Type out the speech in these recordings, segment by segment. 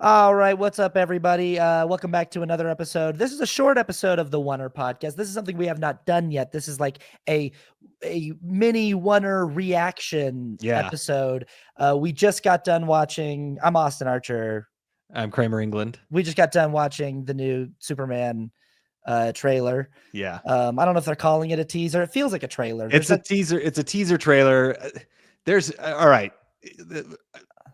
All right, what's up, everybody? Welcome back to another episode. This is a short episode of the Oner podcast. This is something we have not done yet. This is like a mini Oner reaction Yeah. episode. We just got done watching. I'm Austin Archer. I'm Cramer England. We just got done watching the new Superman trailer. Yeah. I don't know if they're calling it a teaser. It feels like a trailer. It's a teaser. It's a teaser trailer. There's all right.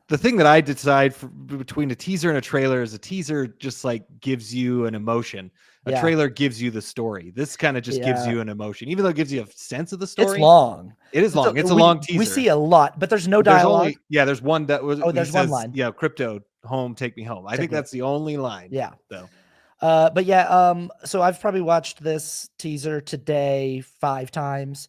The thing that I decide between a teaser and a trailer is a teaser just like gives you an emotion. A trailer gives you the story. This kind of just gives you an emotion, even though it gives you a sense of the story. It's long. It is long. It's a long teaser. We see a lot, but there's no dialogue. There's one that was. Oh, there's one line. Yeah, crypto home, take me home. I think that's the only line. Yeah. Though. But yeah, so I've probably watched this teaser today 5 times.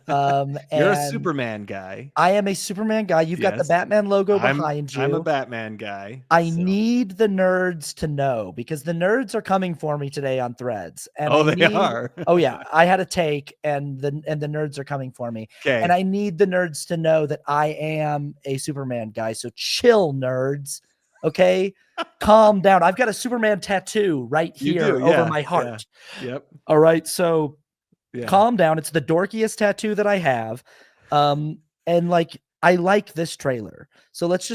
You're a Superman guy. I am a Superman guy. You've got the Batman logo behind you. I'm a Batman guy. I need the nerds to know because the nerds are coming for me today on Threads. And they are. Oh yeah, I had a take, and the nerds are coming for me. Okay. And I need the nerds to know that I am a Superman guy. So chill, nerds. Okay, calm down. I've got a Superman tattoo right here over my heart. Yeah. Yep. All right, so calm down. It's the dorkiest tattoo that I have, and like I like this trailer. So let's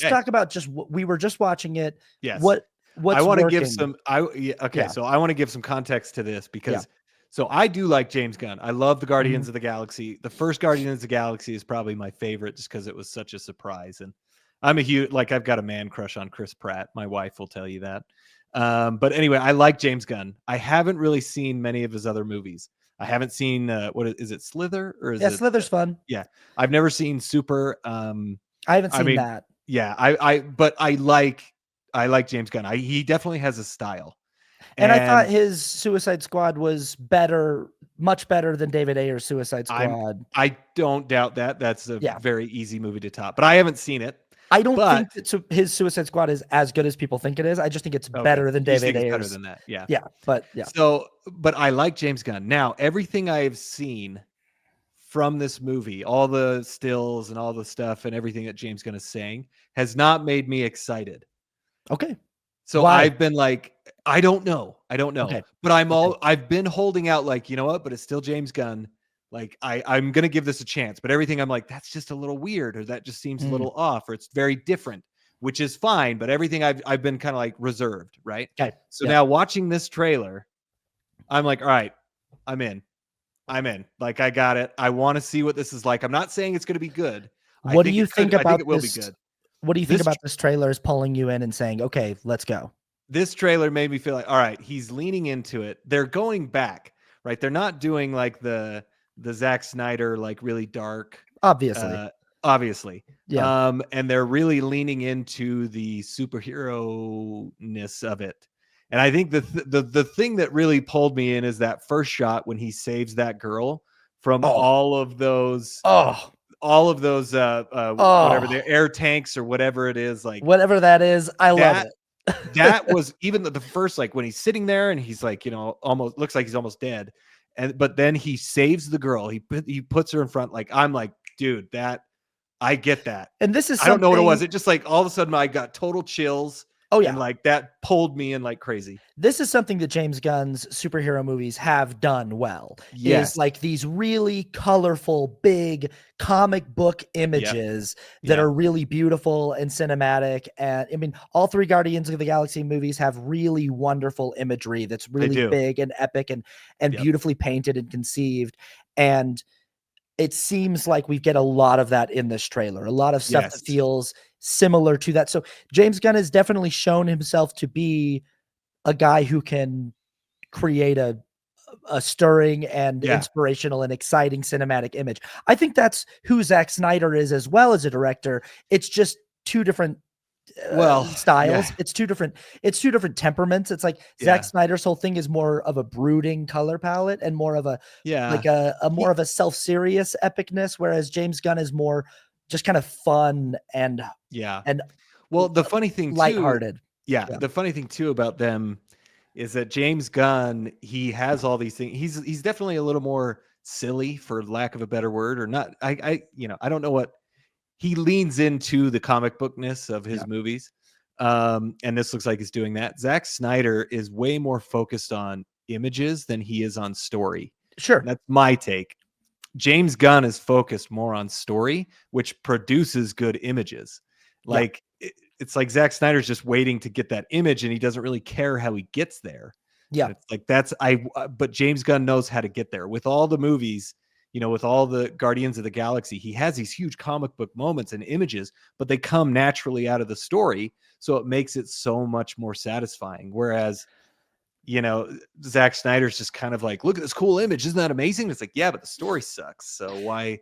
talk about just we were just watching it. Yes. What's I want to give some. So I want to give some context to this because. So I do like James Gunn. I love the Guardians of the Galaxy. The first Guardians of the Galaxy is probably my favorite just because it was such a surprise. And I'm a huge, I've got a man crush on Chris Pratt. My wife will tell you that. But anyway, I like James Gunn. I haven't really seen many of his other movies. I haven't seen, what is it, Slither? Or is it, Slither's fun. Yeah. I've never seen Super. I haven't seen that. Yeah. But I like James Gunn. He definitely has a style. And I thought his Suicide Squad was better, much better than David Ayer's Suicide Squad. I don't doubt that. That's a very easy movie to top, but I haven't seen it. I don't think that his Suicide Squad is as good as people think it is. I just think it's better than David Ayer's. Better than that, yeah. Yeah, but yeah. So, but I like James Gunn. Now, everything I have seen from this movie, all the stills and all the stuff and everything that James Gunn is saying has not made me excited. Okay. So why? I've been like, I don't know. Okay. But I've been holding out like, you know what, but it's still James Gunn. Like I'm going to give this a chance, but everything I'm like, that's just a little weird, or that just seems a little off, or it's very different, which is fine. But everything I've been kind of like reserved. Right. Okay. So now watching this trailer, I'm like, all right, I'm in. Like, I got it. I want to see what this is like. I'm not saying it's going to be good. What do you think about it will be good. What do you think about this trailer is pulling you in and saying, okay, let's go? This trailer made me feel like, all right, he's leaning into it. They're going back, right? They're not doing like the Zack Snyder, like really dark. Obviously. Yeah. And they're really leaning into the superhero-ness of it. And I think the thing that really pulled me in is that first shot when he saves that girl from all of those whatever the air tanks or whatever it is, like whatever that is, I love it. That was even the first, like when he's sitting there and he's like, almost looks like he's almost dead, but then he saves the girl. He puts her in front. Like, I'm like, dude, that I get that. And this is I don't know what it was. It just like all of a sudden I got total chills. Oh yeah, and like that pulled me in like crazy. This is something that James Gunn's superhero movies have done well. Yes, is like these really colorful, big comic book images that are really beautiful and cinematic. And I mean, all 3 Guardians of the Galaxy movies have really wonderful imagery that's really big and epic and beautifully painted and conceived. And it seems like we get a lot of that in this trailer. A lot of stuff that feels similar to that. So James Gunn has definitely shown himself to be a guy who can create a stirring and inspirational and exciting cinematic image. I think that's who Zack Snyder is as well as a director. It's just 2 different styles. It's two different temperaments. It's like Zack Snyder's whole thing is more of a brooding color palette and more of a more of a self-serious epicness, whereas James Gunn is more just kind of fun and the funny thing lighthearted. The funny thing too about them is that James Gunn, he has all these things. He's definitely a little more silly, for lack of a better word, or not. I don't know what he leans into the comic bookness of his movies, And this looks like he's doing that. Zack Snyder is way more focused on images than he is on story. Sure. And that's my take. James Gunn is focused more on story, which produces good images. Like it's like Zack Snyder's just waiting to get that image, and he doesn't really care how he gets there. Yeah. And it's like but James Gunn knows how to get there with all the movies. With all the Guardians of the Galaxy, he has these huge comic book moments and images, but they come naturally out of the story. So it makes it so much more satisfying. Whereas, Zack Snyder's just kind of like, look at this cool image. Isn't that amazing? It's like, yeah, but the story sucks. So why?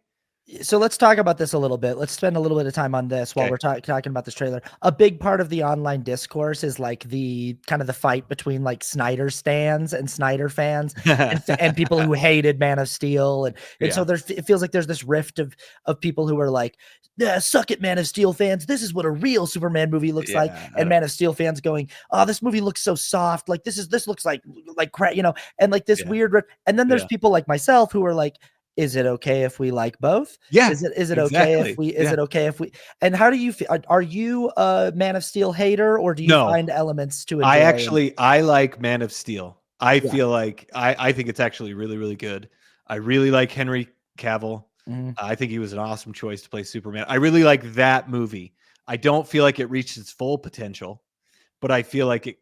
So let's talk about this a little bit. Let's spend a little bit of time on this while we're talking about this trailer. A big part of the online discourse is like the kind of the fight between like Snyder stans and Snyder fans and people who hated Man of Steel. And so it feels like there's this rift of people who are like, yeah, suck it, Man of Steel fans. This is what a real Superman movie looks like. And Man of Steel fans going, oh, this movie looks so soft. Like this looks like crap, and like this weird. And then there's people like myself who are like, is it okay if we like both? Yeah. Is it okay if we, it okay if we, and how do you feel? Are you a Man of Steel hater, or do you find elements to enjoy? I like Man of Steel. I feel like, I think it's actually really, really good. I really like Henry Cavill. I think he was an awesome choice to play Superman. I really like that movie. I don't feel like it reached its full potential, but I feel like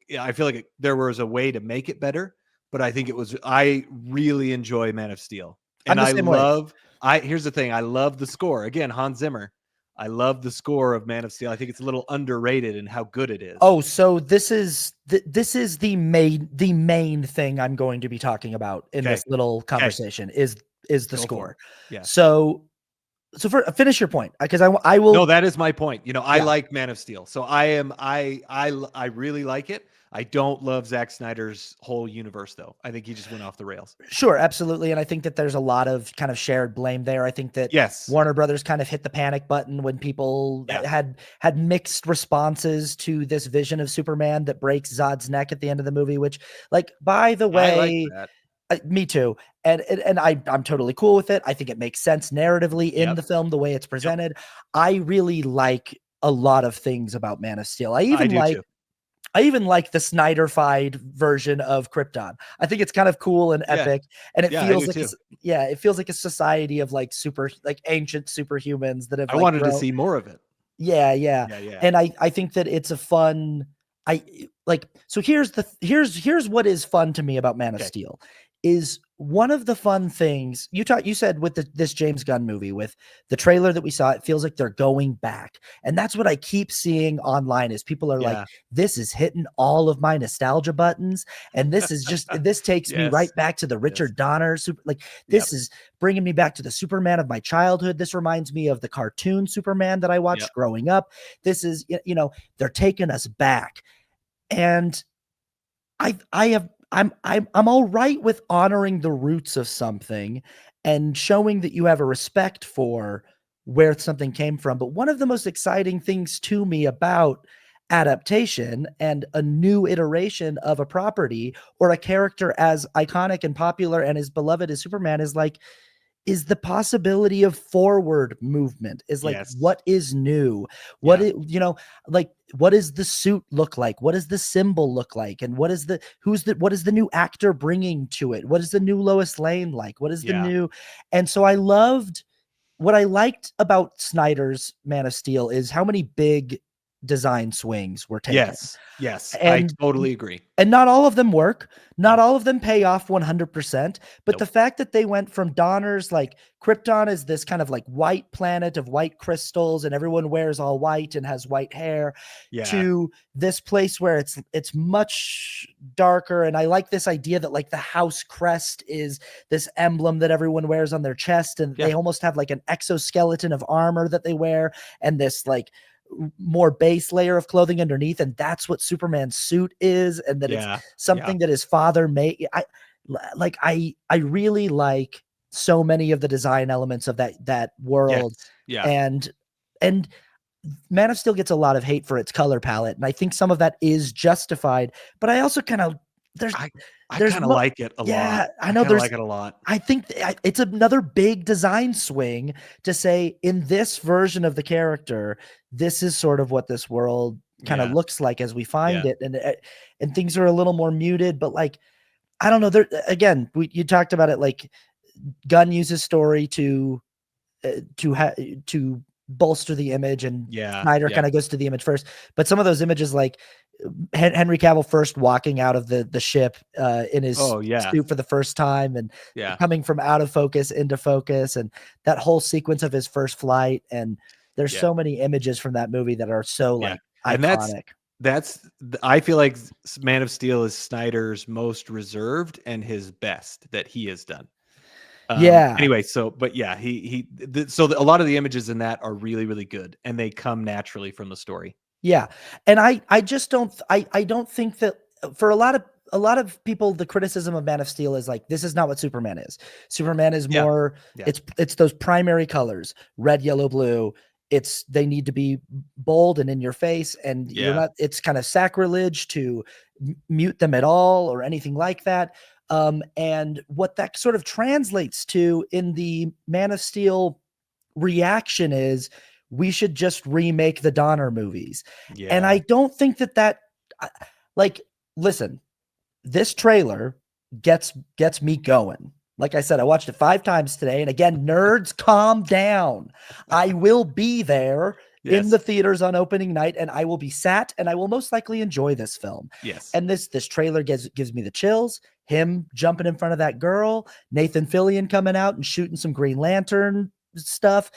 there was a way to make it better. But I really enjoy Man of Steel. And here's the thing. I love the score. Again, Hans Zimmer. I love the score of Man of Steel. I think it's a little underrated in how good it is. Oh, so this is the main thing I'm going to be talking about in this little conversation is the score. Yeah. So finish your point, because I will. No, that is my point. I like Man of Steel. So I really like it. I don't love Zack Snyder's whole universe, though. I think he just went off the rails. Sure, absolutely. And I think that there's a lot of kind of shared blame there. I think that Warner Brothers kind of hit the panic button when people had mixed responses to this vision of Superman that breaks Zod's neck at the end of the movie, which, like, by the way, I like that. Me too. And I'm totally cool with it. I think it makes sense narratively in the film, the way it's presented. I really like a lot of things about Man of Steel. I even like the Snyder-fied version of Krypton. I think it's kind of cool and epic, and it feels like it feels like a society of like ancient superhumans that have. I wanted to see more of it. Yeah. And I think that it's a fun. So here's what is fun to me about Man of Steel. Is one of the fun things you said with this James Gunn movie, with the trailer that we saw, it feels like they're going back. And that's what I keep seeing online is people are like, this is hitting all of my nostalgia buttons. And this is just, this takes me right back to the Richard Donner this is bringing me back to the Superman of my childhood. This reminds me of the cartoon Superman that I watched growing up. This is, they're taking us back. And I'm all right with honoring the roots of something and showing that you have a respect for where something came from. But one of the most exciting things to me about adaptation and a new iteration of a property or a character as iconic and popular and as beloved as Superman is the possibility of forward movement, is like, what is new? What what does the suit look like? What does the symbol look like? And what is the new actor bringing to it? What is the new Lois Lane like? What is the new? And so what I liked about Snyder's Man of Steel is how many big design swings were taken. Yes, and I totally agree. And not all of them work. Not all of them pay off 100%. But the fact that they went from Donner's, like, Krypton is this kind of like white planet of white crystals and everyone wears all white and has white hair, to this place where it's much darker. And I like this idea that like the house crest is this emblem that everyone wears on their chest. And they almost have like an exoskeleton of armor that they wear, and this like more base layer of clothing underneath, and that's what Superman's suit is, and that it's something that his father made. I really like so many of the design elements of that world. And Man of Steel gets a lot of hate for its color palette, and I think some of that is justified, but I also kind of I kind of like it a lot. I know like it a lot. I think it's another big design swing to say, in this version of the character, this is sort of what this world kind of looks like as we find Yeah. it, and things are a little more muted, but like I don't know. There again, you talked about it. Like Gunn uses story to to bolster the image, and Snyder kind of goes to the image first. But some of those images, like Henry Cavill first walking out of the ship in his suit for the first time, and coming from out of focus into focus, and that whole sequence of his first flight. And there's so many images from that movie that are so like iconic. I feel like Man of Steel is Snyder's most reserved and his best that he has done. Anyway, so a lot of the images in that are really, really good, and they come naturally from the story. Yeah. And I just don't think that for a lot of people, the criticism of Man of Steel is like, this is not what Superman is. Superman is more, it's those primary colors, red, yellow, blue. They need to be bold and in your face, and you're not, it's kind of sacrilege to mute them at all or anything like that. And what that sort of translates to in the Man of Steel reaction is, we should just remake the Donner movies. And I don't think that like, listen, this trailer gets me going. Like I said, I watched it 5 times today. And again, nerds, calm down. I will be there in the theaters on opening night, and I will be sat, and I will most likely enjoy this film. And this trailer gives me the chills. Him jumping in front of that girl, Nathan Fillion coming out and shooting some Green Lantern stuff.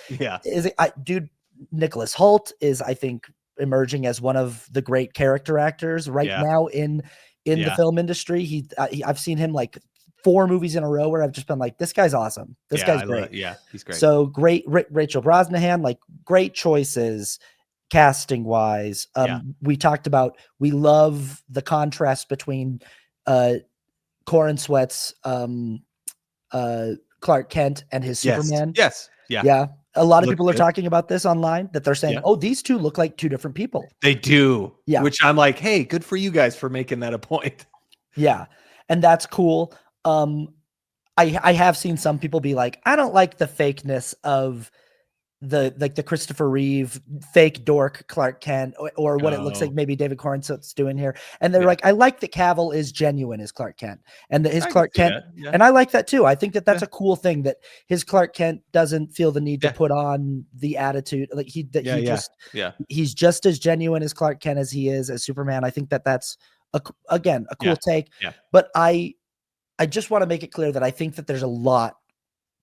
Dude, Nicholas Hoult is, I think, emerging as one of the great character actors right now in the film industry. I've seen him like 4 movies in a row where I've just been like, this guy's awesome. This guy's great. He's great. So great. Rachel Brosnahan, like great choices casting wise. We talked about, we love the contrast between Corin Sweat's Clark Kent and his Superman. Yeah. A lot of people are talking about this online, that they're saying, oh, these two look like 2 different people. They do. Which I'm like, hey, good for you guys for making that a point. Yeah. And that's cool. I have seen some people be like, I don't like the fakeness of the Christopher Reeve fake dork Clark Kent, or what it looks like maybe David Cornswell's doing here. And they're like, I like that Cavill is genuine as Clark Kent, and his Clark Kent. And I like that too. I think that that's a cool thing, that his Clark Kent doesn't feel the need to put on the attitude. Like he's just as genuine as Clark Kent as he is as Superman. I think that that's a cool take. But I just want to make it clear that I think that there's a lot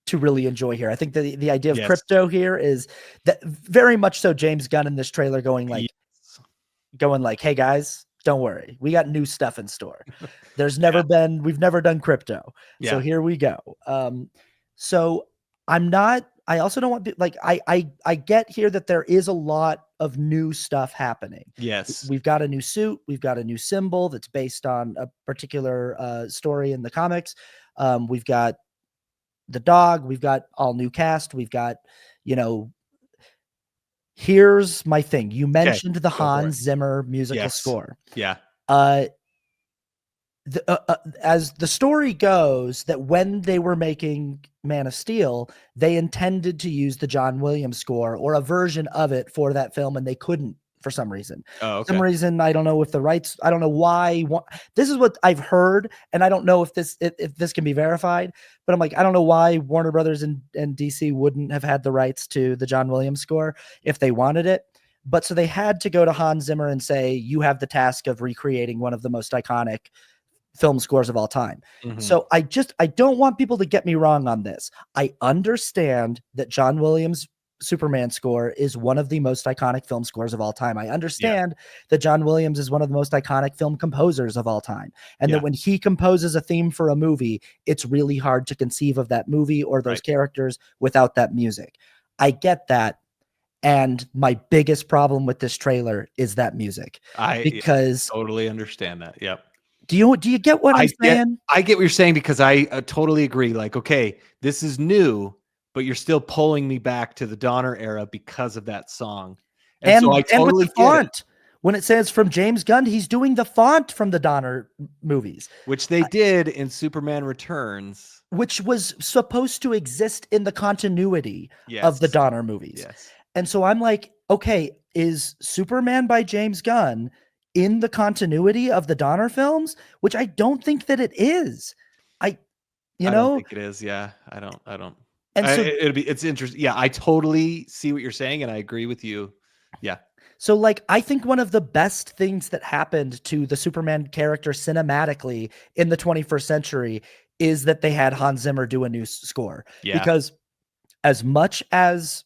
to really enjoy here. I think the idea of crypto here is that very much so James Gunn in this trailer going like, hey guys, don't worry, we got new stuff in store. We've never done crypto. So here we go. So I also don't want to, like, I get here that there is a lot of new stuff happening. We've got a new suit. We've got a new symbol that's based on a particular story in the comics. We've got the dog. We've got all new cast. We've got, here's my thing. You mentioned the Hans Zimmer musical score. As the story goes, that when they were making Man of Steel, they intended to use the John Williams score or a version of it for that film, and they couldn't for some reason. Some reason, I don't know if the rights, I don't know why. This is what I've heard, and I don't know if this can be verified, but I'm like, I don't know why Warner Brothers and DC wouldn't have had the rights to the John Williams score if they wanted it. But so they had to go to Hans Zimmer and say, you have the task of recreating one of the most iconic film scores of all time. So I don't want people to get me wrong on this. I understand that John Williams' Superman score is one of the most iconic film scores of all time. I understand that John Williams is one of the most iconic film composers of all time. And that when he composes a theme for a movie, it's really hard to conceive of that movie or those characters without that music. I get that. And my biggest problem with this trailer is that music. Because totally understand that. Do you get what I'm saying? I get what you're saying, because I totally agree. Like, okay, this is new, but you're still pulling me back to the Donner era because of that song. And so I totally with the font. When it says from James Gunn, he's doing the font from the Donner movies. Which they did in Superman Returns. Which was supposed to exist in the continuity of the Donner movies. And so I'm like, okay, is Superman by James Gunn in the continuity of the Donner films, which I don't think that it is. I don't think it is. Yeah. I don't. And so It's interesting. Yeah. I totally see what you're saying, and I agree with you. Yeah. So, like, I think one of the best things that happened to the Superman character cinematically in the 21st century is that they had Hans Zimmer do a new score. Yeah. Because as much as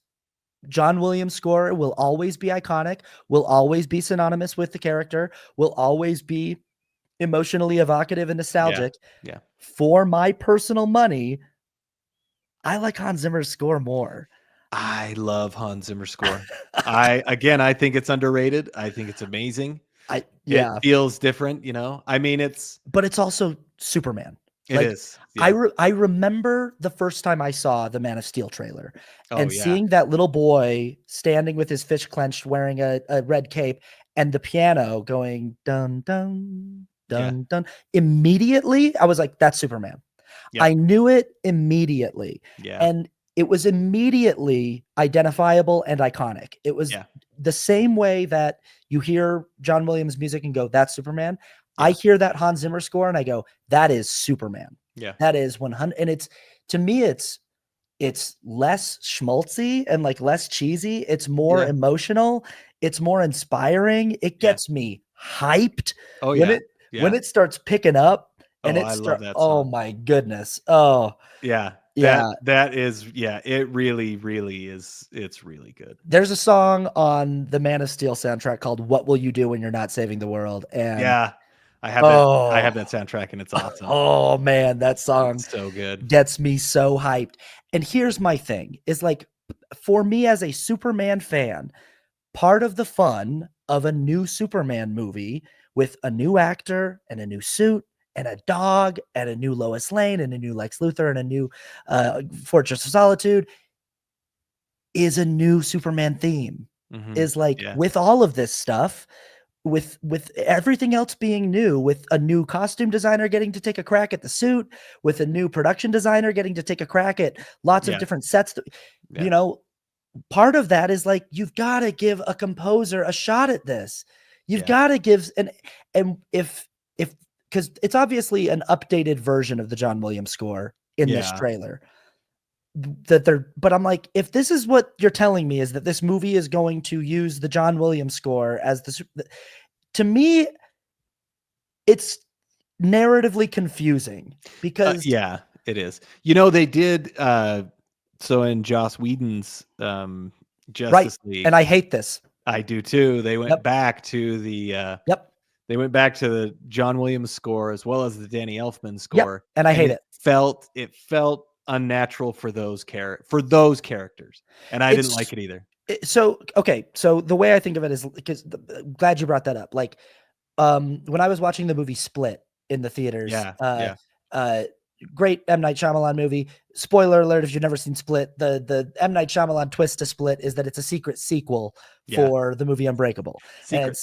John Williams' score will always be iconic, will always be synonymous with the character, will always be emotionally evocative and nostalgic. Yeah. For my personal money, I like Hans Zimmer's score more. I love Hans Zimmer's score. I think it's underrated. I think it's amazing. It feels different, I mean, but it's also Superman. It is. Yeah. I remember the first time I saw the Man of Steel trailer and yeah. seeing that little boy standing with his fist clenched, wearing a red cape, and the piano going dun dun dun dun. Immediately, I was like, "That's Superman." Yep. I knew it immediately. Yeah. And it was immediately identifiable and iconic. It was the same way that you hear John Williams music and go, "That's Superman." I hear that Hans Zimmer score and I go, "That is Superman." Yeah. That is 100. And it's, to me, it's less schmaltzy and like less cheesy. It's more emotional. It's more inspiring. It gets me hyped. Oh, when it starts picking up. And I love that song. Oh my goodness. Oh yeah. That is, it really, really is. It's really good. There's a song on the Man of Steel soundtrack called "What Will You Do When You're Not Saving the World?" And I have that soundtrack, and it's awesome. Oh man, that song it's so good. Gets me so hyped. And here's my thing is, like, for me as a Superman fan, part of the fun of a new Superman movie with a new actor and a new suit and a dog and a new Lois Lane and a new Lex Luthor and a new Fortress of Solitude is a new Superman theme. Is like, with all of this stuff, with everything else being new, with a new costume designer getting to take a crack at the suit, with a new production designer getting to take a crack at lots of different sets, part of that is like, you've got to give a composer a shot at this. You've got to give, and if because it's obviously an updated version of the John Williams score in this trailer but I'm like, if this is what you're telling me, is that this movie is going to use the John Williams score as to me, it's narratively confusing because it is. They did so in Joss Whedon's Justice League, and I hate this. I do too. They went back to the they went back to the John Williams score as well as the Danny Elfman score, and I hate it. It felt unnatural for those characters, and I didn't like it either. So the way I think of it is, because glad you brought that up. Like, when I was watching the movie Split in the theaters, great M. Night Shyamalan movie. Spoiler alert, if you've never seen Split, the M. Night Shyamalan twist to Split is that it's a secret sequel for the movie Unbreakable. Secret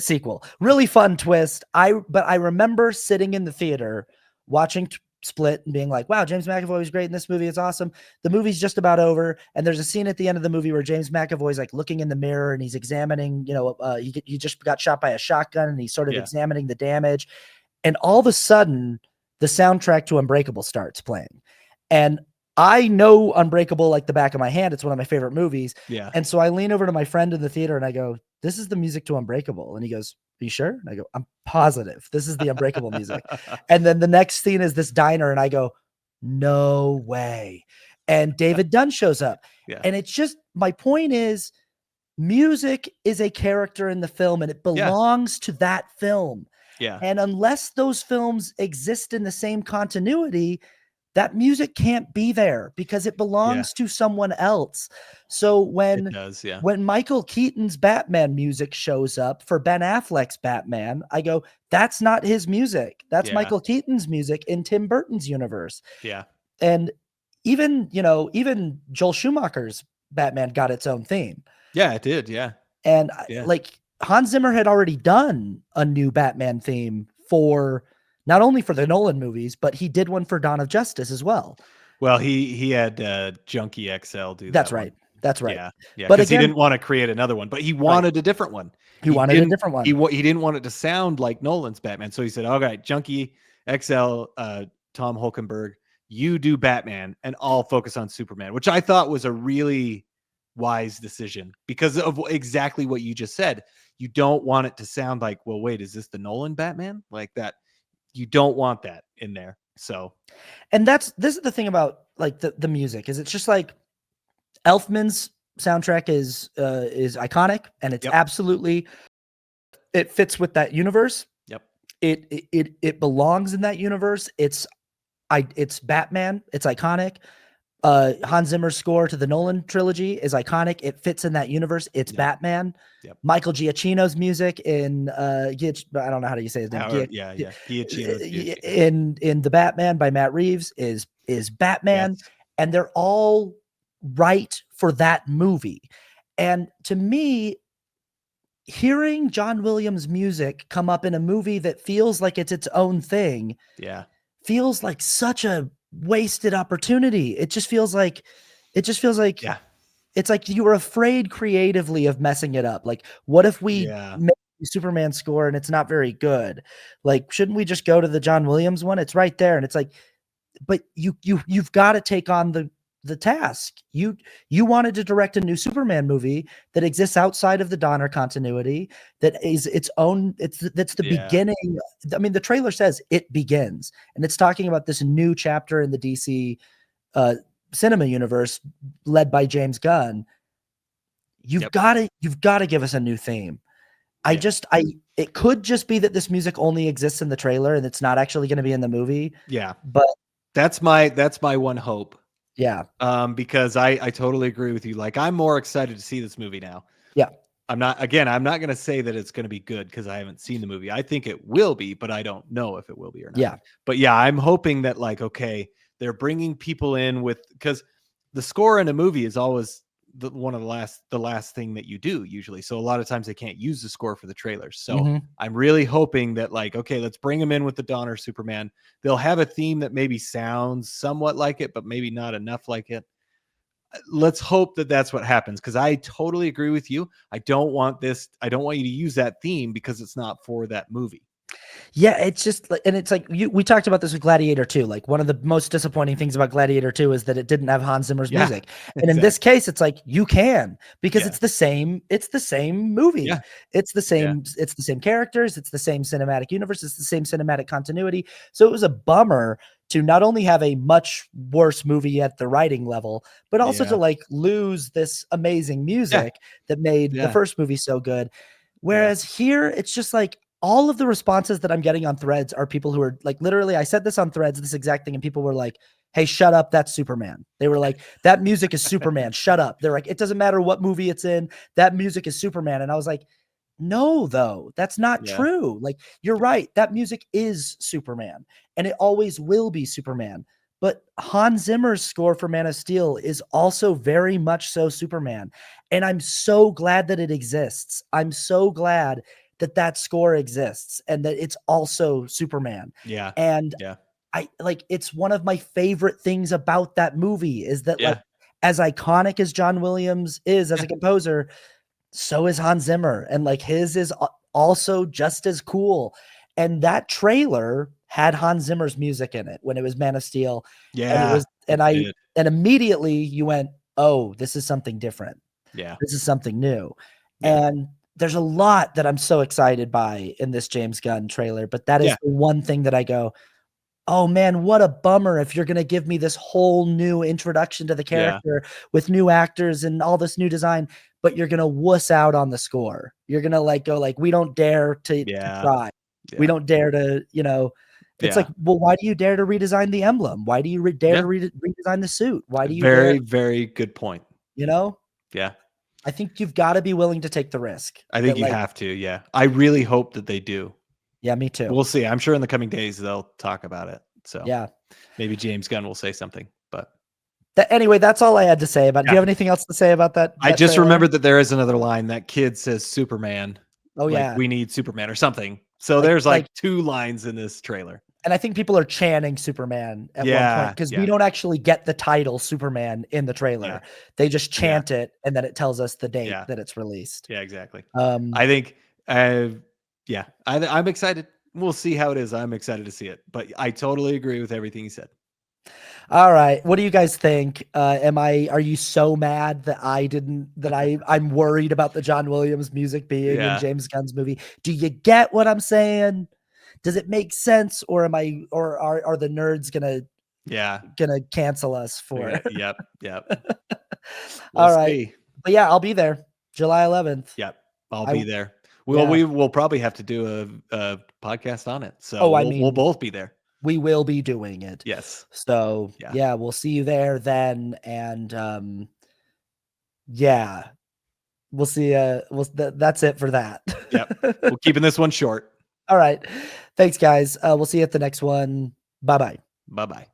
sequel. Really fun twist. But I remember sitting in the theater watching Split and being like, "Wow, James McAvoy was great in this movie. It's awesome." The movie's just about over, and there's a scene at the end of the movie where James McAvoy's like looking in the mirror and he's examining, he just got shot by a shotgun and he's sort of examining the damage. And all of a sudden, the soundtrack to Unbreakable starts playing. And I know Unbreakable like the back of my hand. It's one of my favorite movies. Yeah. And so I lean over to my friend in the theater and I go, "This is the music to Unbreakable." And he goes, "Are you sure?" And I go, "I'm positive. This is the Unbreakable music." And then the next scene is this diner and I go, "No way." And David Dunn shows up. And it's just, my point is, music is a character in the film and it belongs to that film. And unless those films exist in the same continuity, that music can't be there because it belongs to someone else. So when Michael Keaton's Batman music shows up for Ben Affleck's Batman, I go, "That's not his music. That's Michael Keaton's music in Tim Burton's universe." And even Joel Schumacher's Batman got its own theme. Yeah, it did. And like, Hans Zimmer had already done a new Batman theme for not only for the Nolan movies, but he did one for Dawn of Justice as well. Well, he had Junkie XL do that. That's right. That's right. Yeah, yeah, But because he again, didn't want to create another one, but he right. wanted a different one. He wanted a different one. He didn't want it to sound like Nolan's Batman, so he said, "Okay, Junkie XL, Tom Hulkenberg, you do Batman, and I'll focus on Superman," which I thought was a really wise decision because of exactly what you just said. You don't want it to sound like, well, wait, is this the Nolan Batman? Like that. You don't want that in there. So, and this is the thing about like the music is it's just like Elfman's soundtrack is iconic and it's absolutely, it fits with that universe. Yep. It belongs in that universe. It's Batman. It's iconic. Hans Zimmer's score to the Nolan trilogy is iconic. It fits in that universe. It's Batman. Yep. Michael Giacchino's music in I don't know how do you say his name. Giacchino in The Batman by Matt Reeves is Batman, and they're all right for that movie. And to me, hearing John Williams' music come up in a movie that feels like it's its own thing, feels like such a wasted opportunity. It just feels like it's like you were afraid creatively of messing it up. Like, what if we make a Superman score and it's not very good? Like, shouldn't we just go to the John Williams one? It's right there. And it's like, but you've got to take on the task. You wanted to direct a new Superman movie that exists outside of the Donner continuity, that is its own. That's the beginning. I mean, the trailer says it begins, and it's talking about this new chapter in the DC cinema universe led by James Gunn. You've got to give us a new theme. It could just be that this music only exists in the trailer and it's not actually going to be in the movie. Yeah. But that's my one hope. Yeah. Because I totally agree with you. Like, I'm more excited to see this movie now. Yeah. I'm not going to say that it's going to be good because I haven't seen the movie. I think it will be, but I don't know if it will be or not. Yeah. But yeah, I'm hoping that, like, okay, they're bringing people in because the score in a movie is always the last thing that you do usually. So a lot of times they can't use the score for the trailers. So I'm really hoping that, like, okay, let's bring them in with the Donner Superman. They'll have a theme that maybe sounds somewhat like it, but maybe not enough like it. Let's hope that that's what happens, because I totally agree with you. I don't want you to use that theme because it's not for that movie. Yeah, it's just like, and it's like we talked about this with Gladiator 2. Like, one of the most disappointing things about Gladiator 2 is that it didn't have Hans Zimmer's music. And in this case, it's like you can, because it's the same movie. Yeah. It's the same characters, it's the same cinematic universe, it's the same cinematic continuity. So it was a bummer to not only have a much worse movie at the writing level, but also to like lose this amazing music that made the first movie so good. Whereas here, it's just like, all of the responses that I'm getting on Threads are people who are like, literally, I said this on Threads, this exact thing, and people were like, hey, shut up, that's Superman. They were like, that music is Superman, shut up. They're like, it doesn't matter what movie it's in, that music is Superman. And I was like, no, though, that's not true. Like, you're right, that music is Superman, and it always will be Superman. But Hans Zimmer's score for Man of Steel is also very much so Superman. And I'm so glad that it exists. I'm so glad that score exists and that it's also Superman. Yeah. And I like, it's one of my favorite things about that movie is that like, as iconic as John Williams is as a composer, so is Hans Zimmer. And like, his is also just as cool. And that trailer had Hans Zimmer's music in it when it was Man of Steel. Yeah. And it was, and immediately you went, oh, this is something different. Yeah. This is something new. And there's a lot that I'm so excited by in this James Gunn trailer, but that is the one thing that I go, oh man, what a bummer if you're going to give me this whole new introduction to the character with new actors and all this new design, but you're going to wuss out on the score. You're going to like go like, we don't dare to try. We don't dare to, it's like, well, why do you dare to redesign the emblem? Why do you dare to redesign the suit? Why do you very good point. Yeah. I think you've got to be willing to take the risk. I think you have to. Yeah. I really hope that they do. Yeah, me too. We'll see. I'm sure in the coming days they'll talk about it. So maybe James Gunn will say something, but anyway, that's all I had to say about it. Do you have anything else to say about that? I just remembered that there is another line. That kid says Superman. Oh, like, we need Superman or something. So there's like two lines in this trailer. And I think people are chanting Superman at one point because we don't actually get the title Superman in the trailer. They just chant it, and then it tells us the date that it's released. Yeah, exactly. I think, I'm excited. We'll see how it is. I'm excited to see it, but I totally agree with everything you said. All right. What do you guys think? Are you so mad that I'm worried about the John Williams music being in James Gunn's movie? Do you get what I'm saying? Does it make sense, or are the nerds gonna cancel us for? Yep. All right. But yeah, I'll be there July 11th. Yep. I'll be there. We will probably have to do a podcast on it. So we'll both be there. We will be doing it. Yes. So yeah, we'll see you there then. And we'll see. That's it for that. Yep. We're keeping this one short. All right. Thanks, guys. We'll see you at the next one. Bye-bye. Bye-bye.